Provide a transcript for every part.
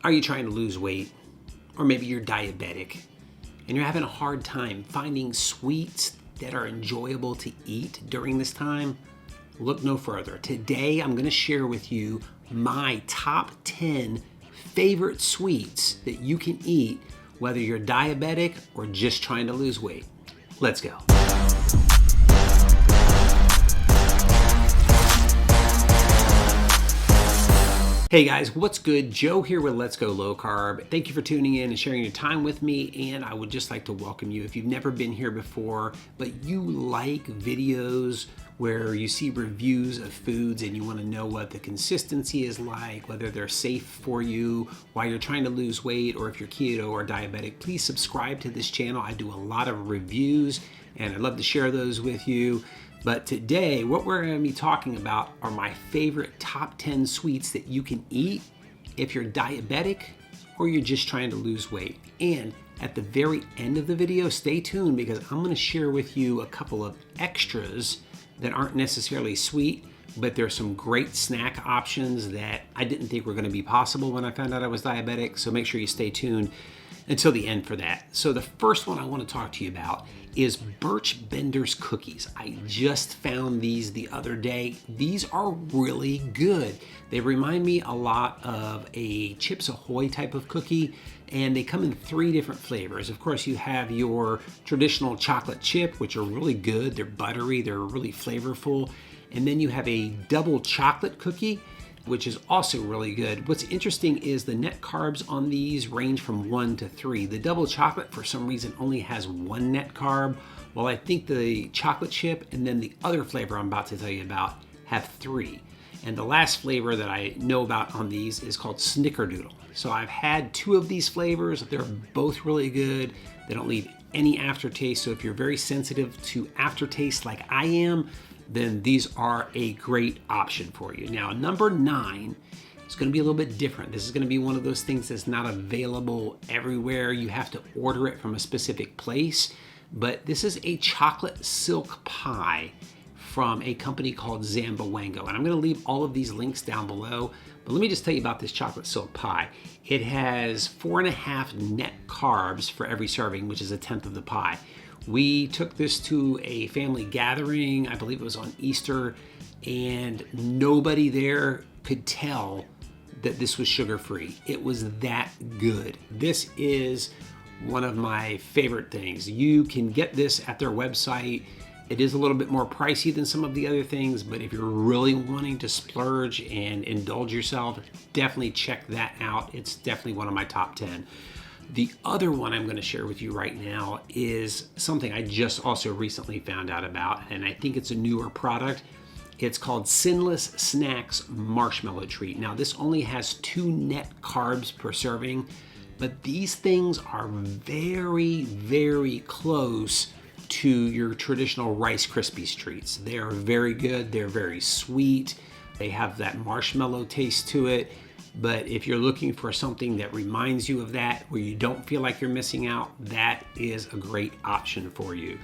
Are you trying to lose weight? Or maybe you're diabetic and you're having a hard time finding sweets that are enjoyable to eat during this time? Look no further. Today I'm going to share with you my top 10 favorite sweets that you can eat whether you're diabetic or just trying to lose weight. Let's go. Hey guys, what's good? Joe here with Let's Go Low Carb. Thank you for tuning in and sharing your time with me, and I would just like to welcome you if you've never been here before, but you like videos where you see reviews of foods and you want to know what the consistency is like, whether they're safe for you while you're trying to lose weight, or if you're keto or diabetic. Please subscribe to this channel. I do a lot of reviews and I'd love to share those with you. But today, what we're going to be talking about are my favorite top 10 sweets that you can eat if you're diabetic or you're just trying to lose weight. And at the very end of the video, stay tuned because I'm going to share with you a couple of extras that aren't necessarily sweet, but there's some great snack options that I didn't think were going to be possible when I found out I was diabetic. So make sure you stay tuned until the end for that. So the first one I want to talk to you about is Birch Bender's cookies. I just found these the other day. These are really good. They remind me a lot of a Chips Ahoy type of cookie, and they come in 3 different flavors. Of course, you have your traditional chocolate chip, which are really good. They're buttery, they're really flavorful. And then you have a double chocolate cookie, which is also really good. What's interesting is the net carbs on these range from 1 to 3. The double chocolate, for some reason, only has 1 net carb, while I think the chocolate chip and then the other flavor I'm about to tell you about have 3. And the last flavor that I know about on these is called Snickerdoodle. So I've had 2 of these flavors. They're both really good. They don't leave any aftertaste. So if you're very sensitive to aftertaste like I am, then these are a great option for you. Now, number 9 is going to be a little bit different. This is going to be one of those things that's not available everywhere. You have to order it from a specific place. But this is a chocolate silk pie from a company called Zamboango. And I'm going to leave all of these links down below. But let me just tell you about this chocolate silk pie. It has 4.5 net carbs for every serving, which is 1/10 of the pie. We took this to a family gathering, I believe it was on Easter, and nobody there could tell that this was sugar-free. It was that good. This is one of my favorite things. You can get this at their website. It is a little bit more pricey than some of the other things, but if you're really wanting to splurge and indulge yourself, definitely check that out. It's definitely one of my top 10. The other one I'm going to share with you right now is something I just also recently found out about, and I think it's a newer product. It's called Sinless Snacks Marshmallow Treat. Now, this only has 2 net carbs per serving, but these things are very, very close to your traditional Rice Krispies treats. They are very good. They're very sweet. They have that marshmallow taste to it. But if you're looking for something that reminds you of that, where you don't feel like you're missing out, that is a great option for you.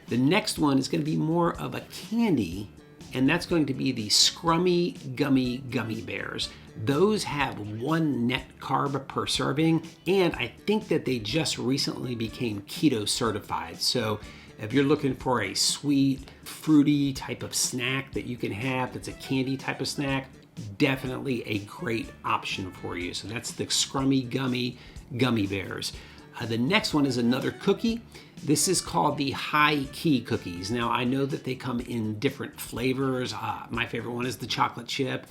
The next one is going to be more of a candy, and that's going to be the Scrummy Gummy Bears. Those have 1 net carb per serving, and I think that they just recently became keto certified. So if you're looking for a sweet, fruity type of snack that you can have, that's a candy type of snack, definitely a great option for you. So that's the Scrummy Gummy Bears. The next one is another cookie. This is called the High Key cookies. Now, I know that they come in different flavors. My favorite one is the chocolate chip.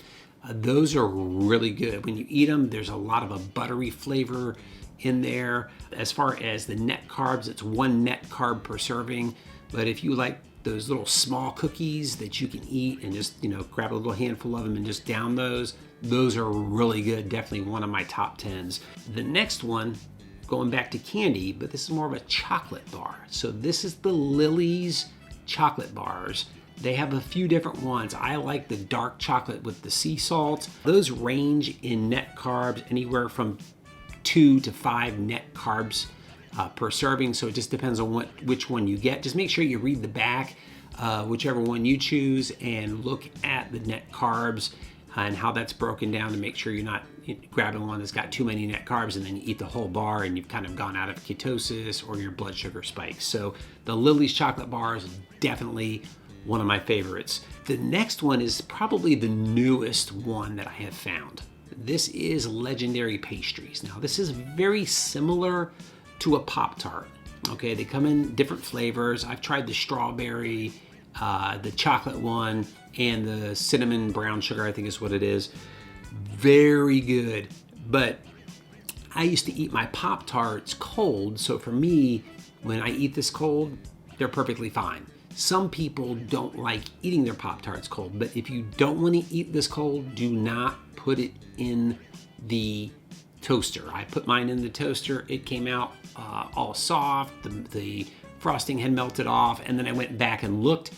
Those are really good. When you eat them, there's a lot of a buttery flavor in there. As far as the net carbs, it's 1 net carb per serving. But if you like those little small cookies that you can eat and just, grab a little handful of them and just down those are really good. Definitely one of my top 10s. The next one, going back to candy, but this is more of a chocolate bar. So this is the Lily's chocolate bars. They have a few different ones. I like the dark chocolate with the sea salt. Those range in net carbs anywhere from 2 to 5 net carbs per serving, so it just depends on which one you get. Just make sure you read the back, whichever one you choose, and look at the net carbs and how that's broken down to make sure you're not grabbing one that's got too many net carbs and then you eat the whole bar and you've kind of gone out of ketosis or your blood sugar spikes. So the Lily's chocolate bars is definitely one of my favorites. The next one is probably the newest one that I have found. This is Legendary Pastries. Now this is very similar to a Pop-Tart. Okay, they come in different flavors. I've tried the strawberry, the chocolate one, and the cinnamon brown sugar, I think is what it is. Very good. But I used to eat my Pop-Tarts cold, so for me, when I eat this cold, they're perfectly fine. Some people don't like eating their Pop-Tarts cold, but if you don't want to eat this cold, do not put it in the toaster. I put mine in the toaster. It came out all soft. The frosting had melted off, and then I went back and looked,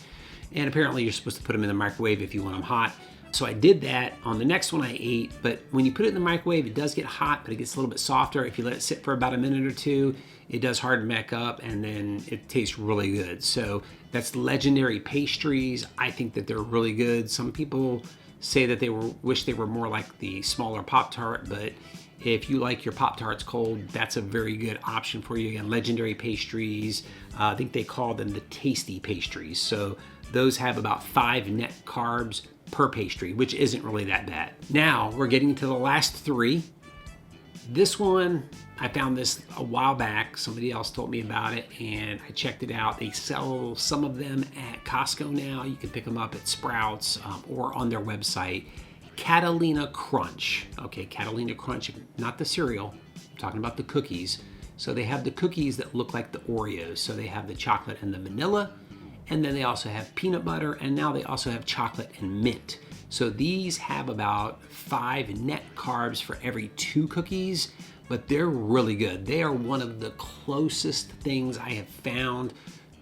and apparently you're supposed to put them in the microwave if you want them hot. So I did that on the next one I ate, but when you put it in the microwave, it does get hot, but it gets a little bit softer. If you let it sit for about a minute or two, it does harden back up, and then it tastes really good. So that's Legendary Pastries. I think that they're really good. Some people say that wish they were more like the smaller Pop-Tart, but if you like your Pop-Tarts cold, that's a very good option for you. Again, Legendary Pastries, I think they call them the Tasty Pastries. So those have about 5 net carbs per pastry, which isn't really that bad. Now we're getting to the last 3. This one, I found this a while back. Somebody else told me about it and I checked it out. They sell some of them at Costco now. You can pick them up at Sprouts or on their website. Catalina Crunch. Okay, Catalina Crunch, not the cereal. I'm talking about the cookies. So they have the cookies that look like the Oreos. So they have the chocolate and the vanilla, and then they also have peanut butter, and now they also have chocolate and mint. So these have about 5 net carbs for every 2 cookies, but they're really good. They are one of the closest things I have found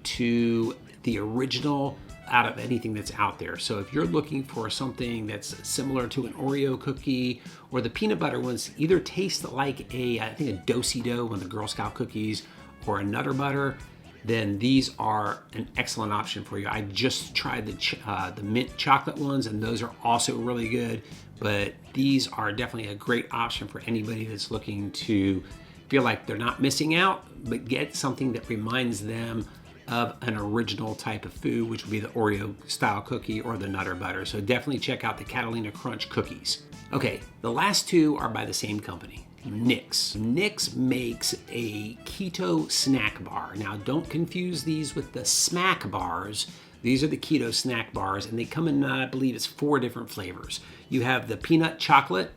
to the original out of anything that's out there. So if you're looking for something that's similar to an Oreo cookie, or the peanut butter ones either taste like I think a Do-si-do, one of the Girl Scout cookies, or a Nutter Butter, then these are an excellent option for you. I just tried the mint chocolate ones, and those are also really good, but these are definitely a great option for anybody that's looking to feel like they're not missing out, but get something that reminds them of an original type of food, which would be the Oreo style cookie or the Nutter Butter. So definitely check out the Catalina Crunch cookies. Okay, the last 2 are by the same company, Nyx. Nyx makes a keto snack bar. Now don't confuse these with the smack bars. These are the keto snack bars, and they come in, I believe it's 4 different flavors. You have the peanut chocolate,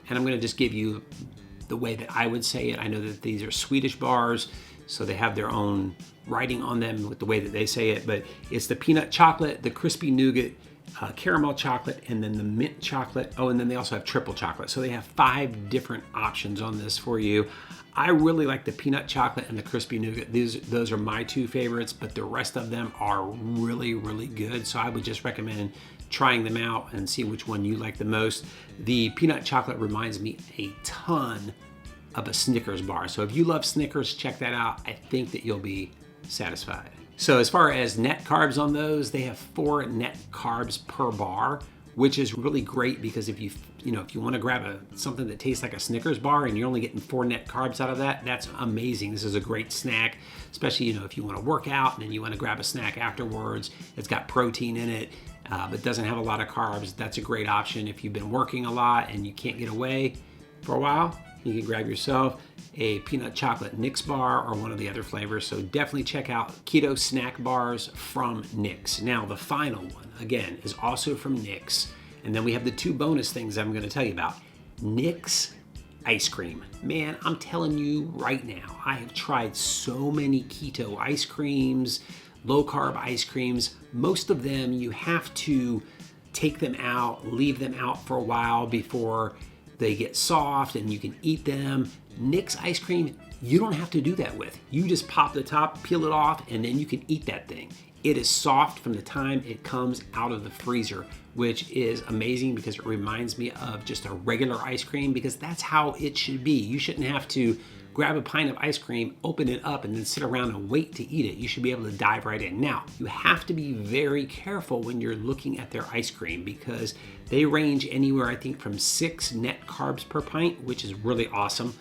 and I'm gonna just give you the way that I would say it. I know that these are Swedish bars, so they have their own writing on them with the way that they say it, but it's the peanut chocolate, the crispy nougat, caramel chocolate, and then the mint chocolate. Oh, and then they also have triple chocolate. So they have 5 different options on this for you. I really like the peanut chocolate and the crispy nougat. Those are my 2 favorites, but the rest of them are really, really good. So I would just recommend trying them out and see which one you like the most. The peanut chocolate reminds me a ton of a Snickers bar. So if you love Snickers, check that out. I think that you'll be satisfied. So as far as net carbs on those, they have 4 net carbs per bar, which is really great because if you want to grab something that tastes like a Snickers bar and you're only getting 4 net carbs out of that, that's amazing. This is a great snack, especially if you want to work out and then you want to grab a snack afterwards. It's got protein in it, but doesn't have a lot of carbs. That's a great option if you've been working a lot and you can't get away for a while. You can grab yourself a peanut chocolate Nyx bar or one of the other flavors. So definitely check out keto snack bars from Nyx. Now the final one, again, is also from Nyx. And then we have the 2 bonus things I'm gonna tell you about. Nyx Ice Cream. Man, I'm telling you right now, I have tried so many keto ice creams, low carb ice creams. Most of them, you have to take them out, leave them out for a while before they get soft and you can eat them. Nyx ice cream, you don't have to do that with. You just pop the top, peel it off, and then you can eat that thing. It is soft from the time it comes out of the freezer, which is amazing because it reminds me of just a regular ice cream, because that's how it should be. You shouldn't have to grab a pint of ice cream, open it up, and then sit around and wait to eat it. You should be able to dive right in. Now, you have to be very careful when you're looking at their ice cream because they range anywhere, I think, from 6 net carbs per pint, which is really awesome.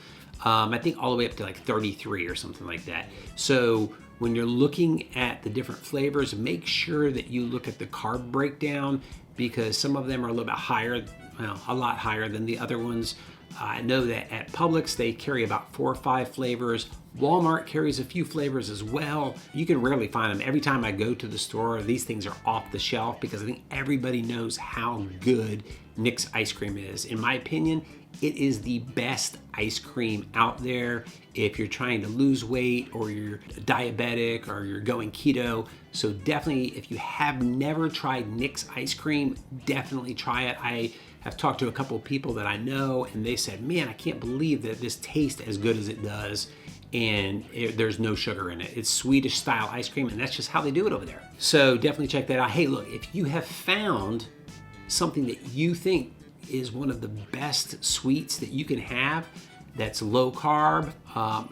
I think all the way up to like 33 or something like that. So when you're looking at the different flavors, make sure that you look at the carb breakdown because some of them are a little bit higher, well, a lot higher than the other ones. I know that at Publix, they carry about 4 or 5 flavors. Walmart carries a few flavors as well. You can rarely find them. Every time I go to the store, these things are off the shelf because I think everybody knows how good Nyx Ice Cream is. In my opinion, it is the best ice cream out there if you're trying to lose weight or you're diabetic or you're going keto. So definitely, if you have never tried Nyx Ice Cream, definitely try it. I have talked to a couple of people that I know and they said, man, I can't believe that this tastes as good as it does. And there's no sugar in it. It's Swedish style ice cream and that's just how they do it over there. So definitely check that out. Hey, look, if you have found something that you think is one of the best sweets that you can have that's low carb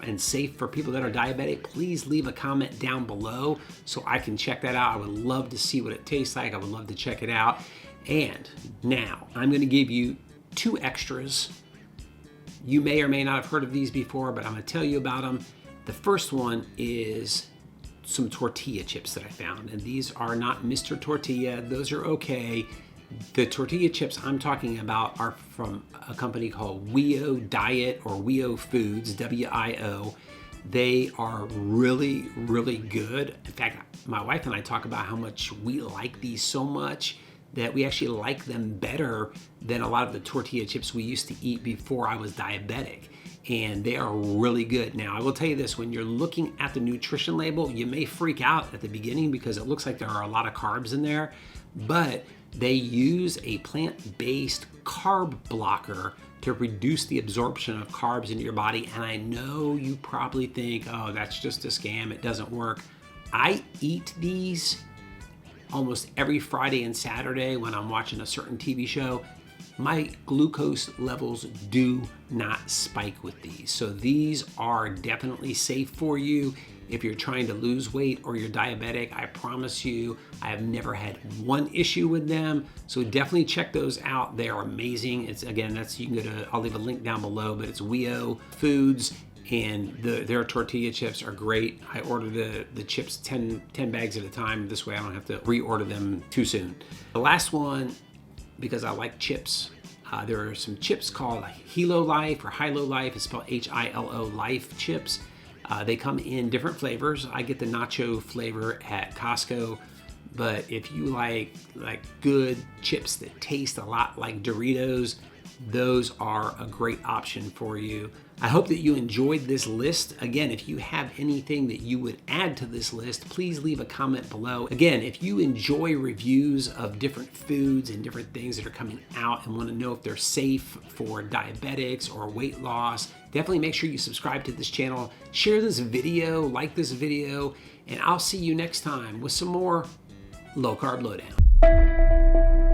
and safe for people that are diabetic, please leave a comment down below so I can check that out. I would love to see what it tastes like. I would love to check it out. And now I'm going to give you 2 extras. You may or may not have heard of these before, but I'm going to tell you about them. The first one is some tortilla chips that I found, and these are not Mr. Tortilla. Those are okay. The tortilla chips I'm talking about are from a company called WIO Diet or WIO Foods, W-I-O. They are really, really good. In fact, my wife and I talk about how much we like these so much that we actually like them better than a lot of the tortilla chips we used to eat before I was diabetic. And they are really good. Now, I will tell you this, when you're looking at the nutrition label, you may freak out at the beginning because it looks like there are a lot of carbs in there, but they use a plant-based carb blocker to reduce the absorption of carbs into your body. And I know you probably think, oh, that's just a scam, it doesn't work. I eat these almost every Friday and Saturday when I'm watching a certain TV show. My glucose levels do not spike with these. So these are definitely safe for you if you're trying to lose weight or you're diabetic. I promise you, I have never had one issue with them. So definitely check those out. They are amazing. It's again, you can go to, I'll leave a link down below, but it's WIO Foods. And their tortilla chips are great. I order the chips 10 bags at a time. This way I don't have to reorder them too soon. The last one, because I like chips, there are some chips called Hilo Life or Hilo Life. It's spelled H-I-L-O Life chips. They come in different flavors. I get the nacho flavor at Costco. But if you like good chips that taste a lot like Doritos, those are a great option for you. I hope that you enjoyed this list. Again, if you have anything that you would add to this list, please leave a comment below. Again, if you enjoy reviews of different foods and different things that are coming out and want to know if they're safe for diabetics or weight loss, definitely make sure you subscribe to this channel, share this video, like this video, and I'll see you next time with some more Low Carb Lowdown.